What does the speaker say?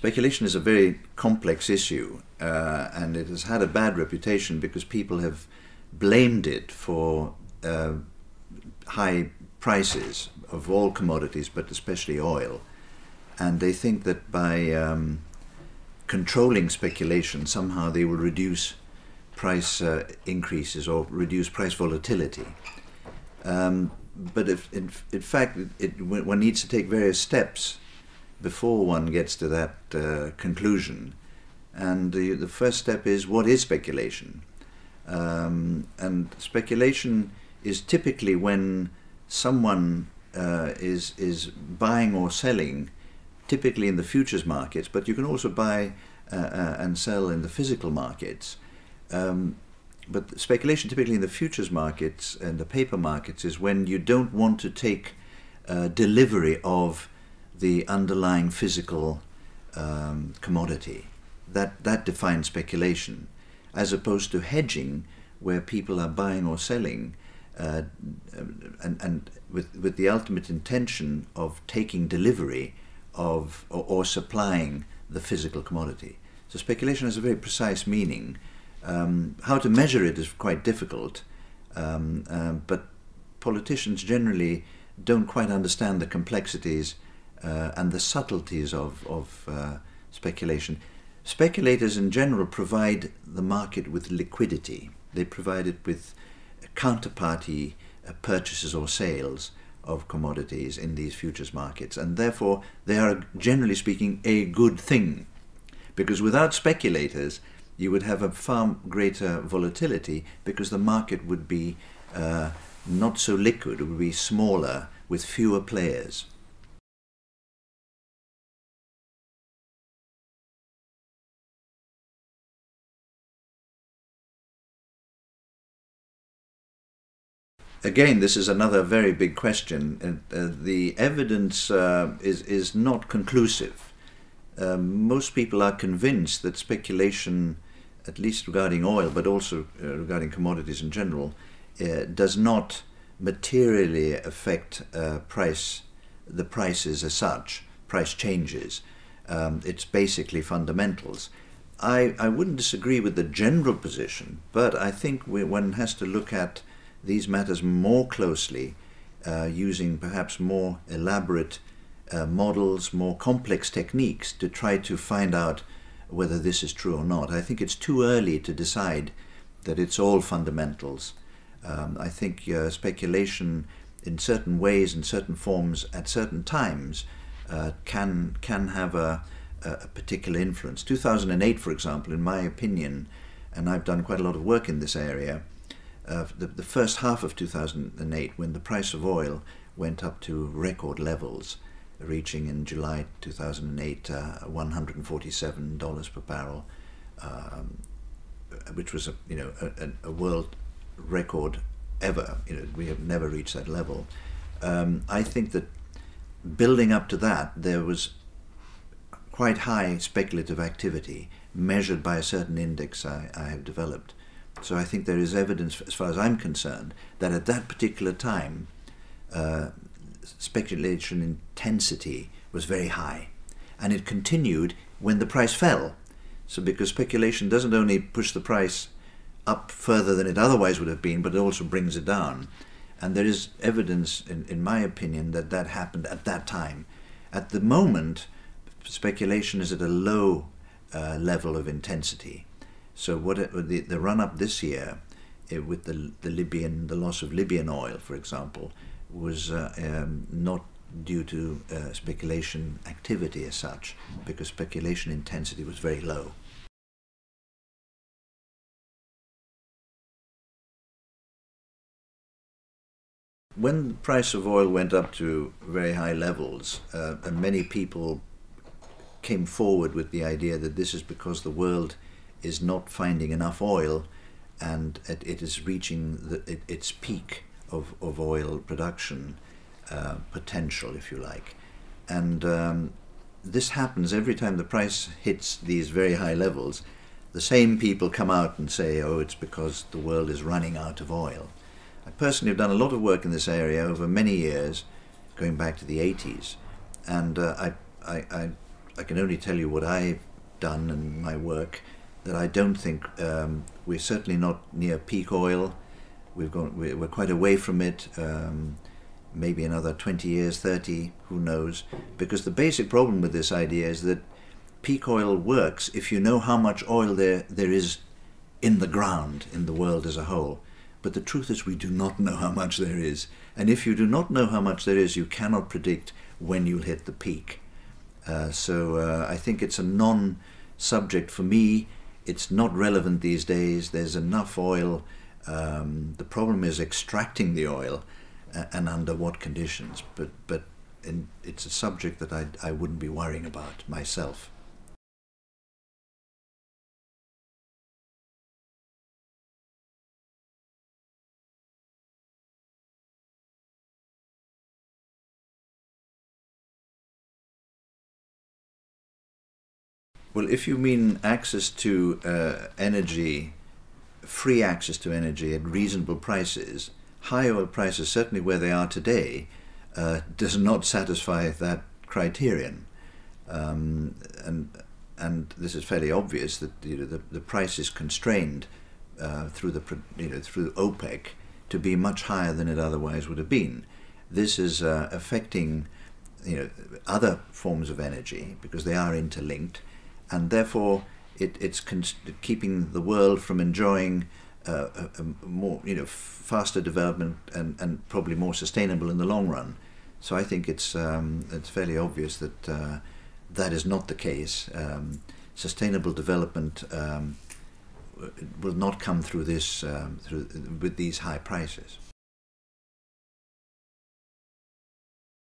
Speculation is a very complex issue, and it has had a bad reputation because people have blamed it for high prices of all commodities, but especially oil. And they think that by controlling speculation, somehow they will reduce price increases or reduce price volatility. But in fact, one needs to take various steps before one gets to that conclusion. And the first step is, what is speculation? And speculation is typically when someone is buying or selling, typically in the futures markets, but you can also buy and sell in the physical markets. But speculation typically in the futures markets and the paper markets is when you don't want to take delivery of the underlying physical commodity. That defines speculation, as opposed to hedging, where people are buying or selling and with the ultimate intention of taking delivery of or supplying the physical commodity. So speculation has a very precise meaning. How to measure it is quite difficult, but politicians generally don't quite understand the complexities and the subtleties of speculation. Speculators in general provide the market with liquidity. They provide it with counterparty purchases or sales of commodities in these futures markets, and therefore they are, generally speaking, a good thing, because without speculators you would have a far greater volatility, because the market would be not so liquid, it would be smaller with fewer players. Again, this is another very big question. The evidence is not conclusive. Most people are convinced that speculation, at least regarding oil, but also regarding commodities in general, does not materially affect the prices as such, price changes. It's basically fundamentals. I wouldn't disagree with the general position, but I think one has to look at these matters more closely, using perhaps more elaborate models, more complex techniques to try to find out whether this is true or not. I think it's too early to decide that it's all fundamentals. I think speculation in certain ways, in certain forms, at certain times, can have a particular influence. 2008, for example, in my opinion, and I've done quite a lot of work in this area, the first half of 2008, when the price of oil went up to record levels, reaching in July 2008 $147 per barrel, which was a world record ever. We have never reached that level. I think that building up to that, there was quite high speculative activity measured by a certain index I have developed. So I think there is evidence, as far as I'm concerned, that at that particular time speculation intensity was very high, and it continued when the price fell. So because speculation doesn't only push the price up further than it otherwise would have been, but it also brings it down. And there is evidence, in my opinion, that that happened at that time. At the moment, speculation is at a low level of intensity. So the run-up this year, with the loss of Libyan oil, for example, was not due to speculation activity as such, because speculation intensity was very low. When the price of oil went up to very high levels, and many people came forward with the idea that this is because the world is not finding enough oil, and it is reaching its peak of oil production potential, if you like. And this happens every time the price hits these very high levels. The same people come out and say, oh, it's because the world is running out of oil. I personally have done a lot of work in this area over many years, going back to the 80s, and I I can only tell you what I've done in my work, that I don't think we're certainly not near peak oil. We're quite away from it. Maybe another 20 years, 30, who knows? Because the basic problem with this idea is that peak oil works if you know how much oil there is in the ground, in the world as a whole. But the truth is we do not know how much there is. And if you do not know how much there is, you cannot predict when you'll hit the peak. So I think it's a non-subject for me. It's not relevant these days. There's enough oil. The problem is extracting the oil and under what conditions. But it's a subject that I wouldn't be worrying about myself. Well, if you mean access to energy, free access to energy at reasonable prices, high oil prices, certainly where they are today, does not satisfy that criterion. And this is fairly obvious that the price is constrained through OPEC to be much higher than it otherwise would have been. This is affecting other forms of energy because they are interlinked. And therefore, it's keeping the world from enjoying a more, faster development and probably more sustainable in the long run. So I think it's fairly obvious that that is not the case. Sustainable development will not come through this with these high prices.